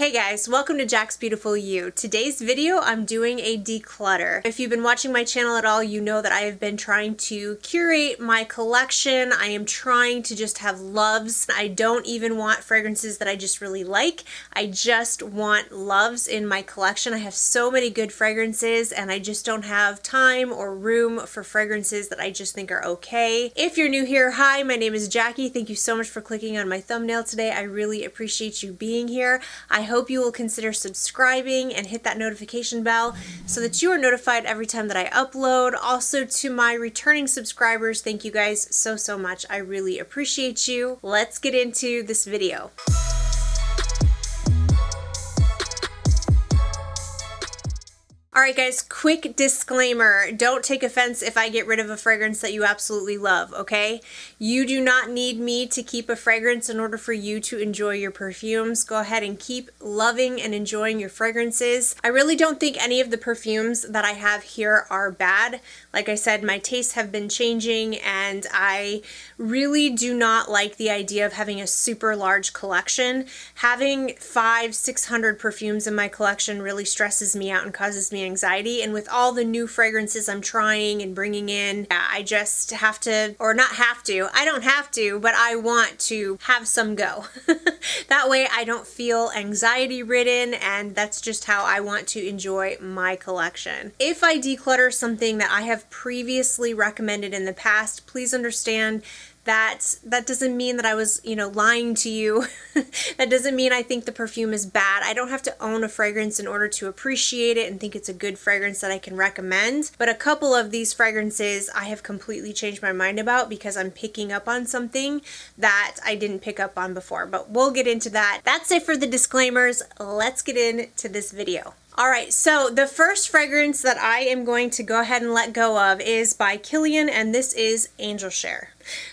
Hey guys, welcome to Jaxbeautifulyou. Today's video, I'm doing a declutter. If you've been watching my channel at all, you know that I have been trying to curate my collection. I am trying to just have loves. I don't even want fragrances that I just really like. I just want loves in my collection. I have so many good fragrances and I just don't have time or room for fragrances that I just think are okay. If you're new here, hi, my name is Jackie. Thank you so much for clicking on my thumbnail today. I really appreciate you being here. I hope you will consider subscribing and hit that notification bell so that you are notified every time that I upload. Also, to my returning subscribers, thank you guys so much. I really appreciate you. Let's get into this video. Alright guys, quick disclaimer. Don't take offense if I get rid of a fragrance that you absolutely love, okay? You do not need me to keep a fragrance in order for you to enjoy your perfumes. Go ahead and keep loving and enjoying your fragrances. I really don't think any of the perfumes that I have here are bad. Like I said, my tastes have been changing and I really do not like the idea of having a super large collection. Having 500-600 perfumes in my collection really stresses me out and causes me anxiety, and with all the new fragrances I'm trying and bringing in, I just have to, or not have to, I don't have to, but I want to have some go. That way I don't feel anxiety ridden, and that's just how I want to enjoy my collection. If I declutter something that I have previously recommended in the past, please understand that doesn't mean that I was, lying to you. That doesn't mean I think the perfume is bad. I don't have to own a fragrance in order to appreciate it and think it's a good fragrance that I can recommend. But a couple of these fragrances I have completely changed my mind about because I'm picking up on something that I didn't pick up on before. But we'll get into that. That's it for the disclaimers. Let's get into this video. Alright, so the first fragrance that I am going to go ahead and let go of is by Kilian, and this is Angel Share.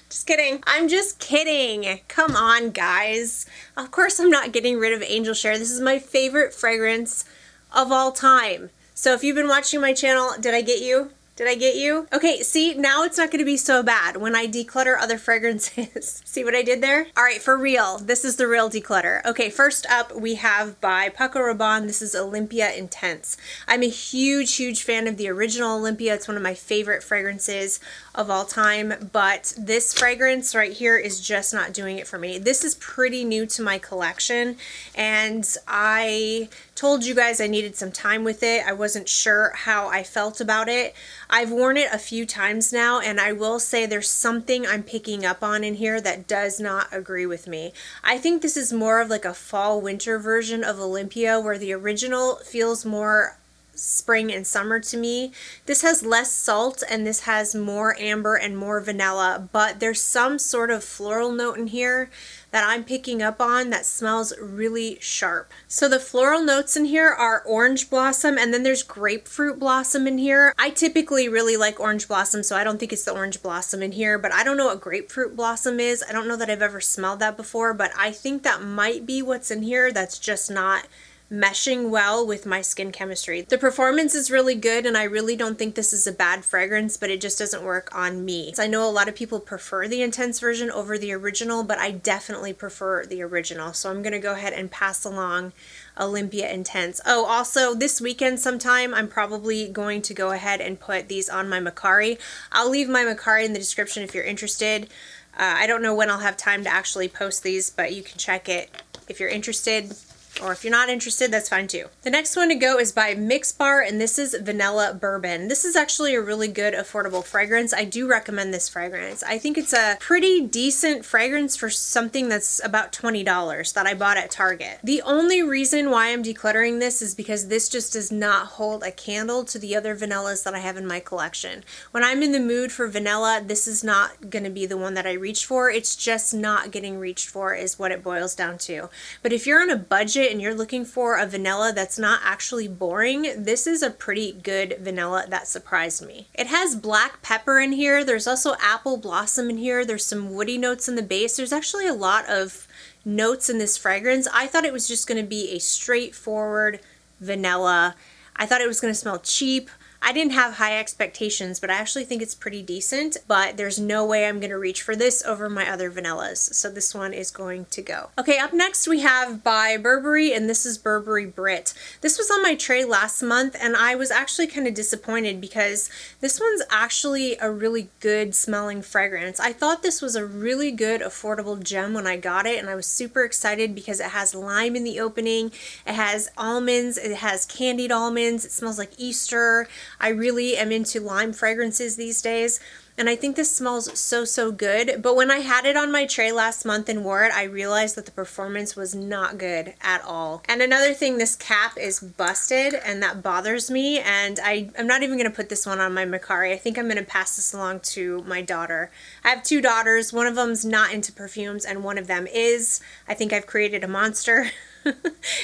Just kidding. I'm just kidding. Come on, guys. Of course I'm not getting rid of Angel Share. This is my favorite fragrance of all time. So if you've been watching my channel, did I get you? Did I get you? Okay, see, now it's not going to be so bad when I declutter other fragrances. See what I did there? All right, for real, this is the real declutter. Okay, first up we have by Paco Rabanne, this is Olympea Intense. I'm a huge fan of the original Olympea. It's one of my favorite fragrances of all time, but this fragrance right here is just not doing it for me. This is pretty new to my collection, and I told you guys I needed some time with it. I wasn't sure how I felt about it. I've worn it a few times now, and I will say there's something I'm picking up on in here that does not agree with me. I think this is more of like a fall-winter version of Olympea, where the original feels more spring and summer to me. This has less salt and this has more amber and more vanilla, but there's some sort of floral note in here that I'm picking up on that smells really sharp. So the floral notes in here are orange blossom, and then there's grapefruit blossom in here. I typically really like orange blossom, so I don't think it's the orange blossom in here, but I don't know what grapefruit blossom is. I don't know that I've ever smelled that before, but I think that might be what's in here that's just not meshing well with my skin chemistry. The performance is really good, and I really don't think this is a bad fragrance, but it just doesn't work on me. I know a lot of people prefer the Intense version over the original, but I definitely prefer the original, so I'm gonna go ahead and pass along Olympea Intense. Oh, also this weekend sometime I'm probably going to go ahead and put these on my Mercari. I'll leave my Mercari in the description if you're interested. I don't know when I'll have time to actually post these, but you can check it if you're interested. Or if you're not interested, that's fine too. The next one to go is by MixBar, and this is Vanilla Bourbon. This is actually a really good affordable fragrance. I do recommend this fragrance. I think it's a pretty decent fragrance for something that's about $20 that I bought at Target. The only reason why I'm decluttering this is because this just does not hold a candle to the other vanillas that I have in my collection. When I'm in the mood for vanilla, this is not going to be the one that I reach for. It's just not getting reached for is what it boils down to. But if you're on a budget and you're looking for a vanilla that's not actually boring, this is a pretty good vanilla that surprised me. It has black pepper in here. There's also apple blossom in here. There's some woody notes in the base. There's actually a lot of notes in this fragrance. I thought it was just going to be a straightforward vanilla. I thought it was going to smell cheap. I didn't have high expectations, but I actually think it's pretty decent, but there's no way I'm gonna reach for this over my other vanillas. So this one is going to go. Okay, up next we have by Burberry, and this is Burberry Brit. This was on my tray last month, and I was actually kind of disappointed because this one's actually a really good smelling fragrance. I thought this was a really good affordable gem when I got it, and I was super excited because it has lime in the opening, it has almonds, it has candied almonds, it smells like Easter. I really am into lime fragrances these days, and I think this smells so good. But when I had it on my tray last month and wore it, I realized that the performance was not good at all. And another thing, this cap is busted, and that bothers me, and I'm not even going to put this one on my Mercari. I think I'm going to pass this along to my daughter. I have two daughters. One of them's not into perfumes, and one of them is. I think I've created a monster.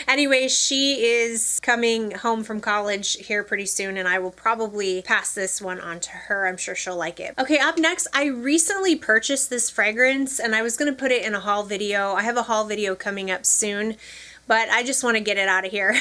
Anyway, she is coming home from college here pretty soon, and I will probably pass this one on to her. I'm sure she'll like it. Okay, up next, I recently purchased this fragrance, and I was going to put it in a haul video. I have a haul video coming up soon, but I just want to get it out of here.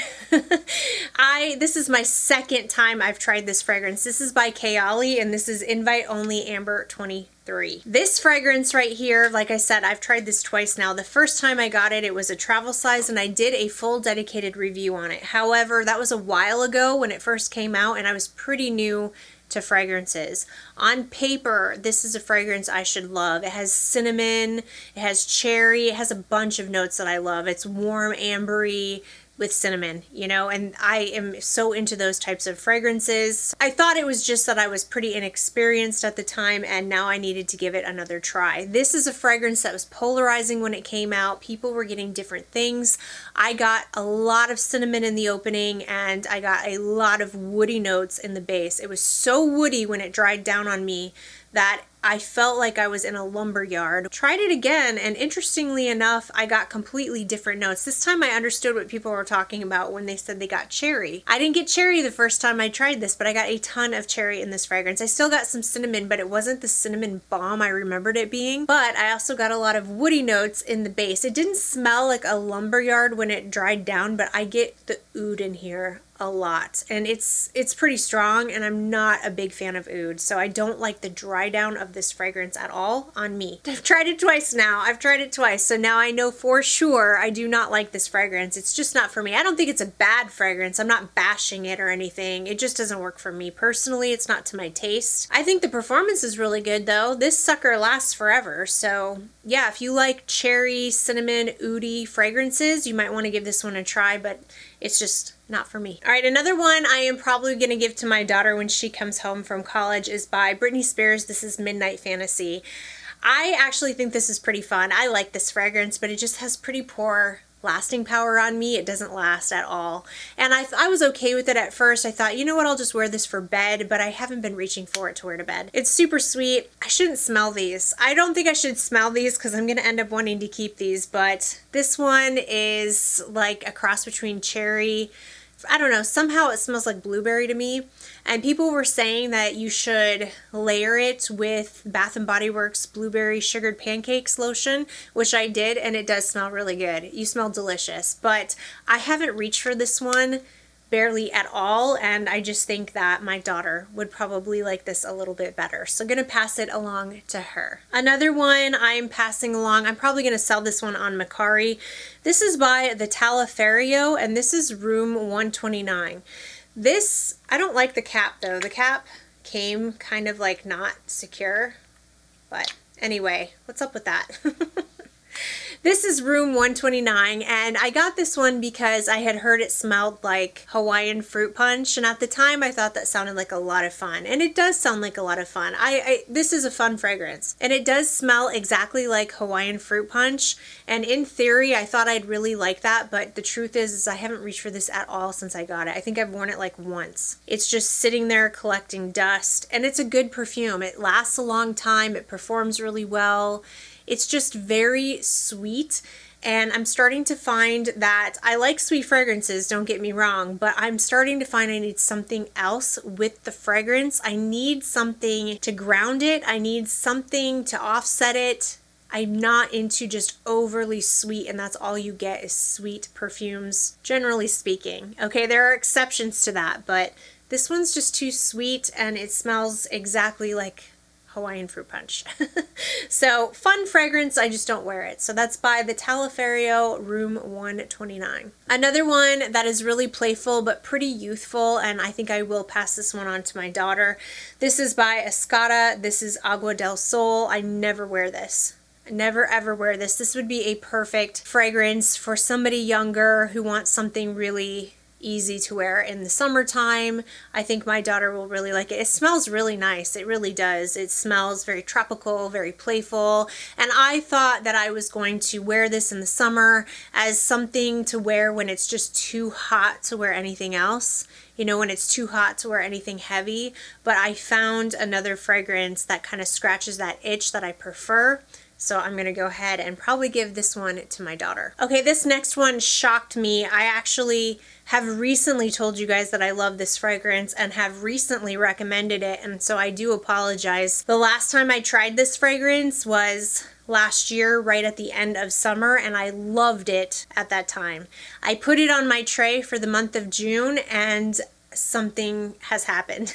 This is my second time I've tried this fragrance. This is by Kayali, and this is Invite Only Amber 23. This fragrance right here, like I said, I've tried this twice now. The first time I got it, it was a travel size, and I did a full dedicated review on it. However, that was a while ago when it first came out, and I was pretty new to fragrances. On paper, this is a fragrance I should love. It has cinnamon, it has cherry, it has a bunch of notes that I love. It's warm, ambery, with cinnamon, you know, and I am so into those types of fragrances. I thought it was just that I was pretty inexperienced at the time, and now I needed to give it another try. This is a fragrance that was polarizing when it came out. People were getting different things. I got a lot of cinnamon in the opening, and I got a lot of woody notes in the base. It was so woody when it dried down on me that I felt like I was in a lumber yard. Tried it again, and interestingly enough, I got completely different notes. This time I understood what people were talking about when they said they got cherry. I didn't get cherry the first time I tried this, but I got a ton of cherry in this fragrance. I still got some cinnamon, but it wasn't the cinnamon bomb I remembered it being. But I also got a lot of woody notes in the base. It didn't smell like a lumber yard when it dried down, but I get the oud in here a lot, and it's pretty strong, and I'm not a big fan of oud, so I don't like the dry down of this fragrance at all on me. I've tried it twice now. I've tried it twice, so now I know for sure I do not like this fragrance. It's just not for me. I don't think it's a bad fragrance. I'm not bashing it or anything. It just doesn't work for me personally. It's not to my taste. I think the performance is really good though. This sucker lasts forever, so yeah, if you like cherry, cinnamon, oudy fragrances, you might want to give this one a try, but it's just not for me. All right, another one I am probably going to give to my daughter when she comes home from college is by Britney Spears. This is Midnight Fantasy. I actually think this is pretty fun. I like this fragrance, but it just has pretty poor lasting power on me. It doesn't last at all. And I was okay with it at first. I thought, you know what, I'll just wear this for bed, but I haven't been reaching for it to wear to bed. It's super sweet. I shouldn't smell these. I don't think I should smell these because I'm going to end up wanting to keep these, but this one is like a cross between cherry, I don't know, somehow it smells like blueberry to me. And people were saying that you should layer it with Bath & Body Works Blueberry Sugared Pancakes lotion, which I did, and it does smell really good. You smell delicious, but I haven't reached for this one barely at all, and I just think that my daughter would probably like this a little bit better. So I'm going to pass it along to her. Another one I'm passing along, I'm probably going to sell this one on Mercari. This is by the Taliaferro, and this is Room 129. This, I don't like the cap though. The cap came kind of like not secure, but anyway, what's up with that? This is Room 129, and I got this one because I had heard it smelled like Hawaiian fruit punch, and at the time I thought that sounded like a lot of fun, and it does sound like a lot of fun. This is a fun fragrance, and it does smell exactly like Hawaiian fruit punch, and in theory I thought I'd really like that, but the truth is I haven't reached for this at all since I got it. I think I've worn it like once. It's just sitting there collecting dust, and it's a good perfume. It lasts a long time, it performs really well. It's just very sweet, and I'm starting to find that I like sweet fragrances, don't get me wrong, but I'm starting to find I need something else with the fragrance. I need something to ground it. I need something to offset it. I'm not into just overly sweet, and that's all you get is sweet perfumes, generally speaking. Okay, there are exceptions to that, but This one's just too sweet and it smells exactly like Hawaiian fruit punch. So fun fragrance, I just don't wear it. So that's by the Taliaferro Room 129. Another one that is really playful but pretty youthful, and I think I will pass this one on to my daughter. This is by Escada. This is Agua del Sol. I never wear this. Never ever wear this. This would be a perfect fragrance for somebody younger who wants something really easy to wear in the summertime. I think my daughter will really like it. It smells really nice. It really does. It smells very tropical, very playful. And I thought that I was going to wear this in the summer as something to wear when it's just too hot to wear anything else. You know, when it's too hot to wear anything heavy. But I found another fragrance that kind of scratches that itch that I prefer. So I'm going to go ahead and probably give this one to my daughter. Okay, this next one shocked me. I actually have recently told you guys that I love this fragrance and have recently recommended it, and so I do apologize. The last time I tried this fragrance was last year, right at the end of summer, and I loved it at that time. I put it on my tray for the month of June, and something has happened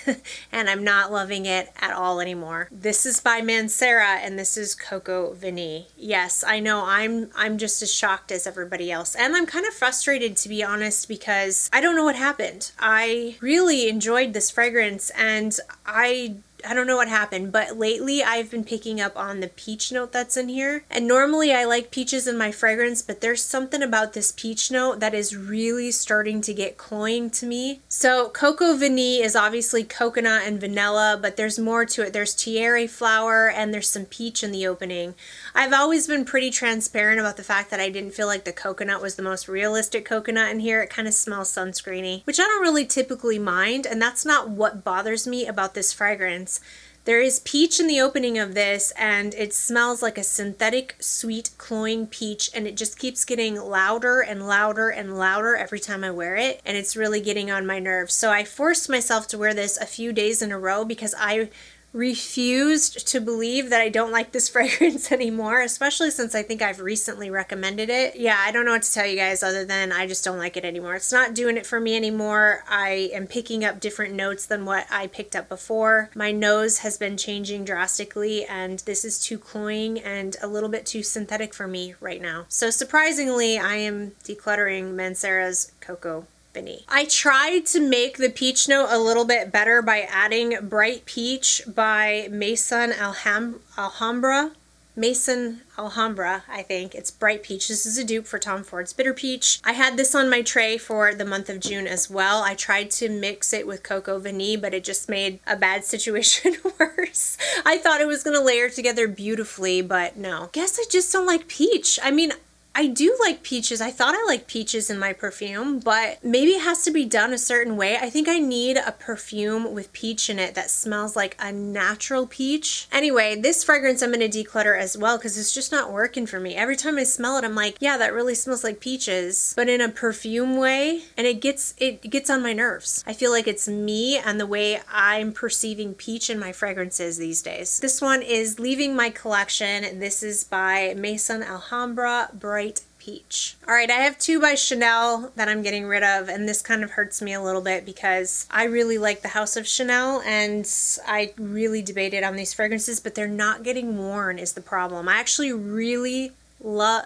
and I'm not loving it at all anymore. This is by Mancera and this is Coco Vanille. Yes, I know I'm just as shocked as everybody else, and I'm kind of frustrated, to be honest, because I don't know what happened. I really enjoyed this fragrance and I don't know what happened, but lately I've been picking up on the peach note that's in here. And normally I like peaches in my fragrance, but there's something about this peach note that is really starting to get cloying to me. So Coco Vanille is obviously coconut and vanilla, but there's more to it. There's tiare flower and there's some peach in the opening. I've always been pretty transparent about the fact that I didn't feel like the coconut was the most realistic coconut in here. It kind of smells sunscreeny, which I don't really typically mind, and that's not what bothers me about this fragrance. There is peach in the opening of this, and it smells like a synthetic, sweet, cloying peach, and it just keeps getting louder and louder and louder every time I wear it, and it's really getting on my nerves. So I forced myself to wear this a few days in a row because I refused to believe that I don't like this fragrance anymore, especially since I think I've recently recommended it. Yeah, I don't know what to tell you guys other than I just don't like it anymore. It's not doing it for me anymore. I am picking up different notes than what I picked up before. My nose has been changing drastically, and this is too cloying and a little bit too synthetic for me right now. So surprisingly, I am decluttering Mancera's Coco Vanille. I tried to make the peach note a little bit better by adding Bright Peach by Maison Alhambra. Maison Alhambra, I think. It's Bright Peach. This is a dupe for Tom Ford's Bitter Peach. I had this on my tray for the month of June as well. I tried to mix it with Coco Vanille, but it just made a bad situation worse. I thought it was going to layer together beautifully, but no. Guess I just don't like peach. I mean, I do like peaches. I thought I liked peaches in my perfume, but maybe it has to be done a certain way. I think I need a perfume with peach in it that smells like a natural peach. Anyway, this fragrance I'm going to declutter as well because it's just not working for me. Every time I smell it, I'm like, yeah, that really smells like peaches, but in a perfume way, and it gets on my nerves. I feel like it's me and the way I'm perceiving peach in my fragrances these days. This one is leaving my collection. This is by Maison Alhambra Bright Peach. Alright, I have two by Chanel that I'm getting rid of, and this kind of hurts me a little bit because I really like the House of Chanel and I really debated on these fragrances, but they're not getting worn is the problem. I actually really love,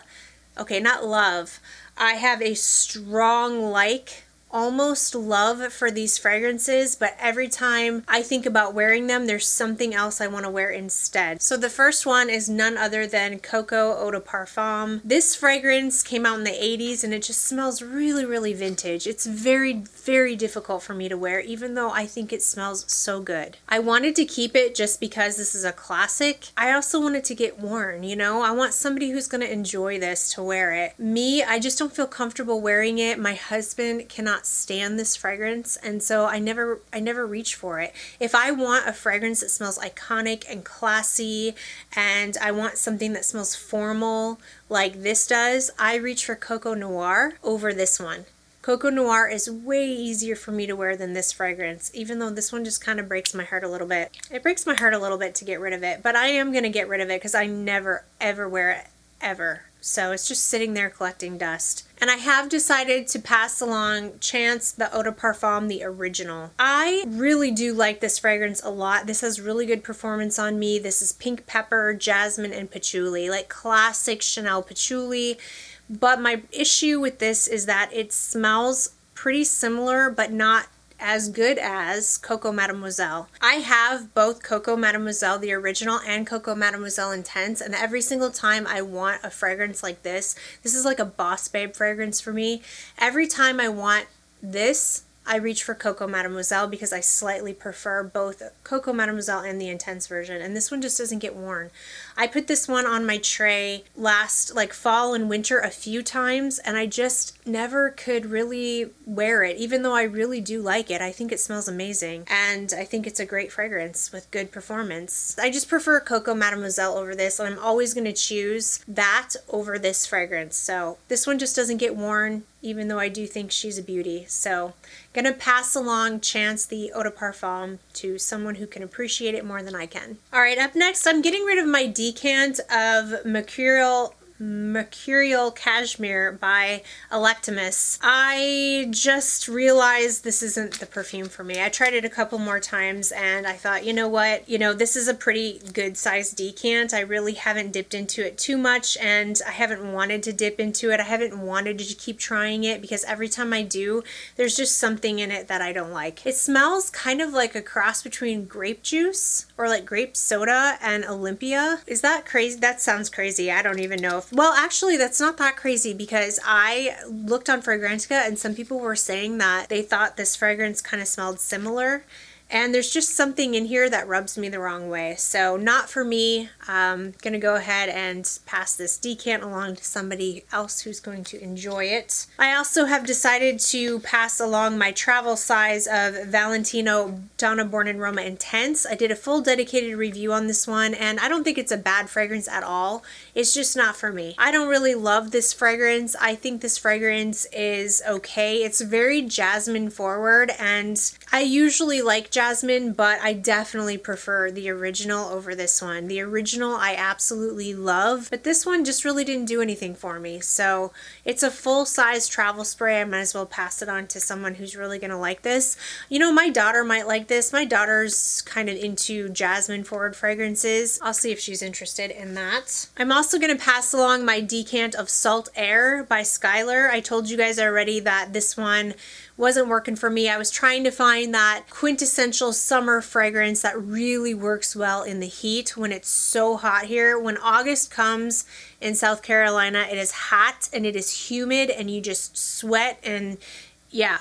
okay, not love, I have a strong almost love for these fragrances, but every time I think about wearing them, there's something else I want to wear instead. So the first one is none other than Coco Eau de Parfum. This fragrance came out in the 80s and it just smells really, really vintage. It's very, very difficult for me to wear, even though I think it smells so good. I wanted to keep it just because this is a classic. I also want it to get worn, you know? I want somebody who's going to enjoy this to wear it. Me, I just don't feel comfortable wearing it. My husband cannot stand this fragrance, and so I never reach for it. If I want a fragrance that smells iconic and classy and I want something that smells formal like this does, I reach for Coco Noir over this one. Coco Noir is way easier for me to wear than this fragrance, even though this one just kind of breaks my heart a little bit. It breaks my heart a little bit to get rid of it, but I am going to get rid of it because I never ever wear it ever. So it's just sitting there collecting dust. And I have decided to pass along Chance the Eau de Parfum, the original. I really do like this fragrance a lot. This has really good performance on me. This is pink pepper, jasmine, and patchouli, like classic Chanel patchouli. But my issue with this is that it smells pretty similar, but not as good as Coco Mademoiselle. I have both Coco Mademoiselle, the original, and Coco Mademoiselle Intense, and every single time I want a fragrance like this is like a boss babe fragrance for me. Every time I want this, I reach for Coco Mademoiselle because I slightly prefer both Coco Mademoiselle and the Intense version, and this one just doesn't get worn. I put this one on my tray last like fall and winter a few times, and I just never could really wear it, even though I really do like it. I think it smells amazing, and I think it's a great fragrance with good performance. I just prefer Coco Mademoiselle over this, and I'm always going to choose that over this fragrance. So this one just doesn't get worn, even though I do think she's a beauty. So I'm gonna pass along Chance the Eau de Parfum to someone who can appreciate it more than I can. All right, up next, I'm getting rid of my decant of Mercurial Cashmere by Electimuss. I just realized this isn't the perfume for me. I tried it a couple more times and I thought, you know what, this is a pretty good sized decant. I really haven't dipped into it too much, and I haven't wanted to dip into it. I haven't wanted to keep trying it because every time I do, there's just something in it that I don't like. It smells kind of like a cross between grape juice or like grape soda and Olympea. Is that crazy? That sounds crazy. I don't even know if, well, actually that's not that crazy, because I looked on Fragrantica and some people were saying that they thought this fragrance kind of smelled similar. And there's just something in here that rubs me the wrong way. So not for me. I'm going to go ahead and pass this decant along to somebody else who's going to enjoy it. I also have decided to pass along my travel size of Valentino Donna Born in Roma Intense. I did a full dedicated review on this one, and I don't think it's a bad fragrance at all. It's just not for me. I don't really love this fragrance. I think this fragrance is okay. It's very jasmine forward, and I usually like jasmine, but I definitely prefer the original over this one. The original I absolutely love, but this one just really didn't do anything for me. So it's a full-size travel spray. I might as well pass it on to someone who's really gonna like this. My daughter might like this. My daughter's kind of into jasmine forward fragrances. I'll see if she's interested in that. I'm also gonna pass along my decant of Salt Air by Skylar. I told you guys already that this one wasn't working for me. I was trying to find that quintessential summer fragrance that really works well in the heat when it's so hot here. When August comes in South Carolina, it is hot and it is humid and you just sweat, and yeah.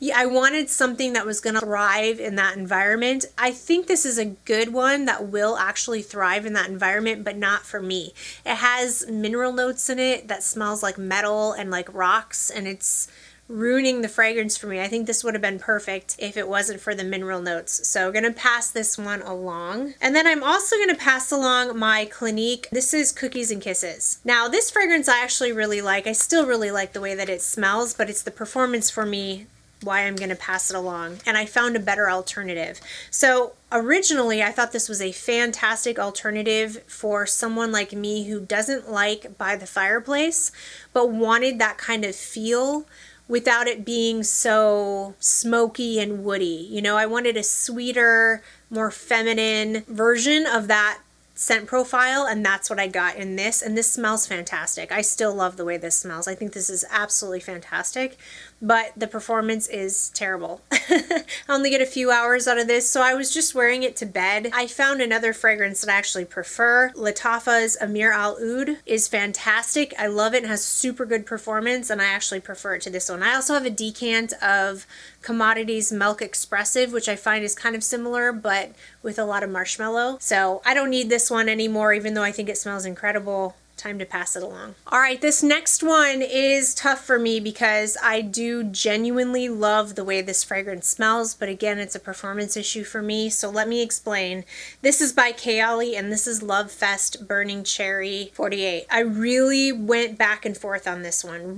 Yeah, I wanted something that was gonna thrive in that environment. I think this is a good one that will actually thrive in that environment, but not for me. It has mineral notes in it that smells like metal and like rocks, and it's ruining the fragrance for me. I think this would have been perfect if it wasn't for the mineral notes. So I'm gonna pass this one along. And then I'm also gonna pass along my Clinique. This is Cookies and Kisses. Now this fragrance I actually really like. I still really like the way that it smells, but it's the performance for me why I'm gonna pass it along. And I found a better alternative. So originally I thought this was a fantastic alternative for someone like me who doesn't like by the fireplace, but wanted that kind of feel without it being so smoky and woody. I wanted a sweeter, more feminine version of that scent profile, and that's what I got in this, and this smells fantastic. I still love the way this smells. I think this is absolutely fantastic, but the performance is terrible. I only get a few hours out of this, so I was just wearing it to bed. I found another fragrance that I actually prefer. Lattafa's Amir Al Oud is fantastic. I love it and has super good performance, and I actually prefer it to this one. I also have a decant of Commodities Milk Expressive, which I find is kind of similar, but with a lot of marshmallow. So I don't need this one anymore, even though I think it smells incredible. Time to pass it along. All right, this next one is tough for me because I do genuinely love the way this fragrance smells, but again, it's a performance issue for me, so let me explain. This is by Kayali, and this is Lovefest Burning Cherry 48. I really went back and forth on this one,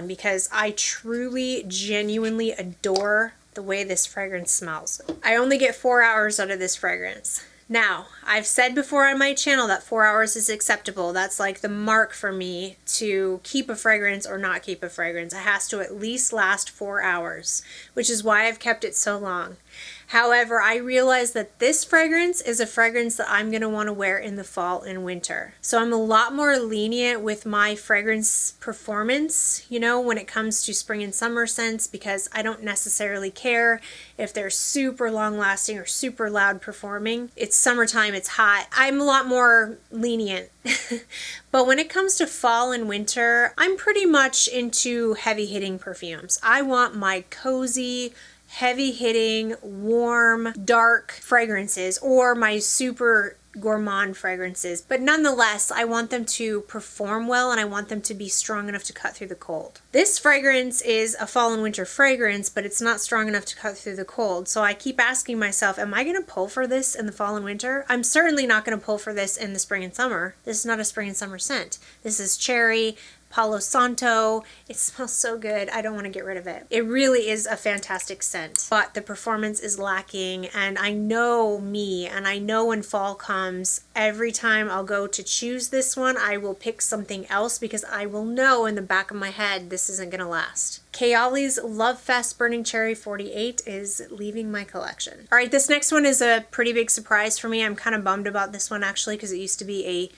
because I truly, genuinely adore the way this fragrance smells. I only get 4 hours out of this fragrance. Now, I've said before on my channel that 4 hours is acceptable. That's like the mark for me to keep a fragrance or not keep a fragrance. It has to at least last 4 hours, which is why I've kept it so long. However, I realize that this fragrance is a fragrance that I'm going to want to wear in the fall and winter. So I'm a lot more lenient with my fragrance performance, you know, when it comes to spring and summer scents, because I don't necessarily care if they're super long lasting or super loud performing. It's summertime, it's hot. I'm a lot more lenient. But when it comes to fall and winter, I'm pretty much into heavy hitting perfumes. I want my cozy, heavy hitting, warm, dark fragrances, or my super gourmand fragrances. But nonetheless, I want them to perform well and I want them to be strong enough to cut through the cold. This fragrance is a fall and winter fragrance, but it's not strong enough to cut through the cold. So I keep asking myself, am I going to pull for this in the fall and winter? I'm certainly not going to pull for this in the spring and summer. This is not a spring and summer scent. This is cherry, Palo Santo. It smells so good. I don't want to get rid of it. It really is a fantastic scent, but the performance is lacking, and I know me, and I know when fall comes, every time I'll go to choose this one, I will pick something else because I will know in the back of my head this isn't going to last. Kayali's Lovefest Burning Cherry 48 is leaving my collection. All right, this next one is a pretty big surprise for me. I'm kind of bummed about this one actually because it used to be a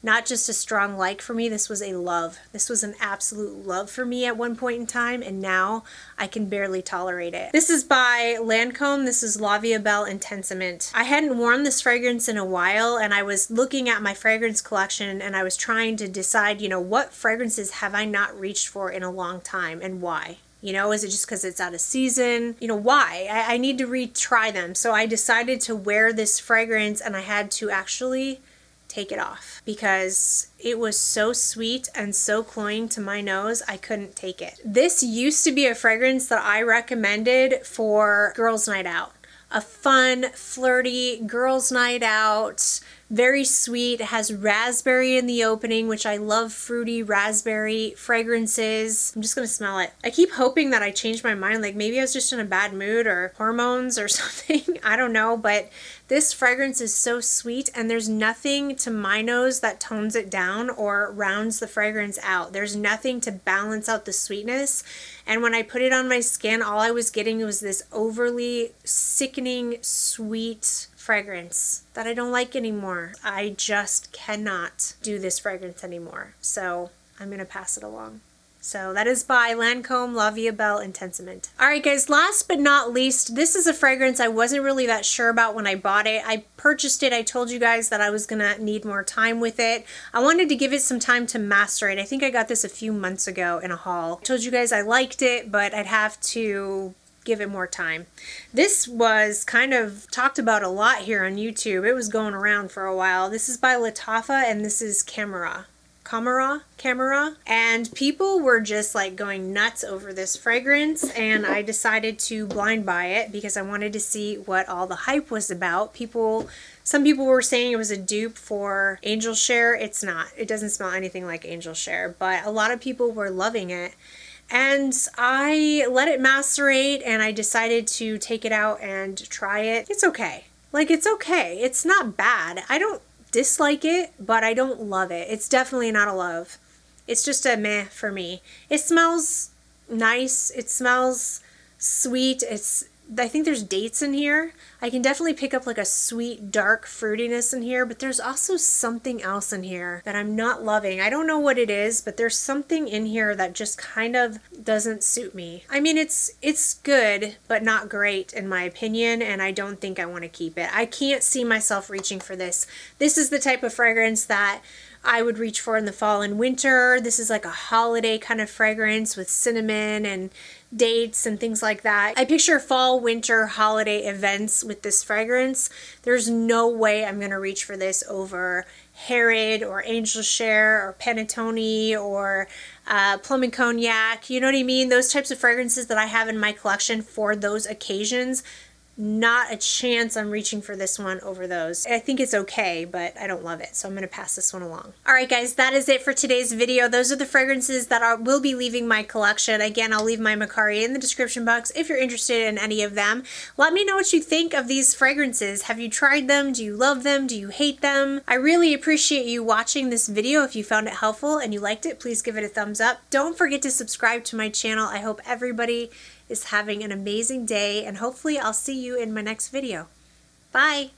not just a strong like for me, this was a love. This was an absolute love for me at one point in time, and now I can barely tolerate it. This is by Lancome. This is Vie Est Belle Intensement. I hadn't worn this fragrance in a while, and I was looking at my fragrance collection and I was trying to decide, you know, what fragrances have I not reached for in a long time and why? You know, is it just because it's out of season? You know, why? I need to retry them. So I decided to wear this fragrance, and I had to actually take it off because it was so sweet and so cloying to my nose, I couldn't take it. This used to be a fragrance that I recommended for girls' night out. A fun, flirty girls' night out, very sweet. It has raspberry in the opening, which I love fruity raspberry fragrances. I'm just gonna smell it. I keep hoping that I change my mind, like maybe I was just in a bad mood or hormones or something. I don't know, but this fragrance is so sweet, and there's nothing to my nose that tones it down or rounds the fragrance out. There's nothing to balance out the sweetness. And when I put it on my skin, all I was getting was this overly sickening sweet fragrance that I don't like anymore. I just cannot do this fragrance anymore. So I'm gonna pass it along. So that is by Lancome, Vie Est Belle Intensement. Alright guys, last but not least, this is a fragrance I wasn't really that sure about when I bought it. I purchased it, I told you guys that I was gonna need more time with it. I wanted to give it some time to master it. I think I got this a few months ago in a haul. I told you guys I liked it, but I'd have to give it more time. This was kind of talked about a lot here on YouTube. It was going around for a while. This is by Lattafa, and this is Khamrah, and people were just like going nuts over this fragrance, and I decided to blind buy it because I wanted to see what all the hype was about. Some people were saying it was a dupe for Angel Share. It's not. It doesn't smell anything like Angel Share, but a lot of people were loving it. And I let it macerate, and I decided to take it out and try it. It's okay. Like, it's okay. It's not bad. I don't dislike it, but I don't love it. It's definitely not a love. It's just a meh for me. It smells nice. It smells sweet. I think there's dates in here. I can definitely pick up like a sweet, dark fruitiness in here, but there's also something else in here that I'm not loving. I don't know what it is, but there's something in here that just kind of doesn't suit me. I mean, it's good, but not great in my opinion, and I don't think I want to keep it. I can't see myself reaching for this. This is the type of fragrance that I would reach for in the fall and winter. This is like a holiday kind of fragrance with cinnamon and dates and things like that. I picture fall, winter, holiday events with this fragrance. There's no way I'm gonna reach for this over Harrod or Angel Share or Panettone or Plum and Cognac. You know what I mean? Those types of fragrances that I have in my collection for those occasions. not a chance I'm reaching for this one over those. I think it's okay, but I don't love it, so I'm gonna pass this one along. All right, guys, that is it for today's video. Those are the fragrances that will be leaving my collection. Again, I'll leave my Mercari in the description box if you're interested in any of them. Let me know what you think of these fragrances. Have you tried them? Do you love them? Do you hate them? I really appreciate you watching this video. If you found it helpful and you liked it, please give it a thumbs up. Don't forget to subscribe to my channel. I hope everybody is having an amazing day, and hopefully I'll see you in my next video. Bye!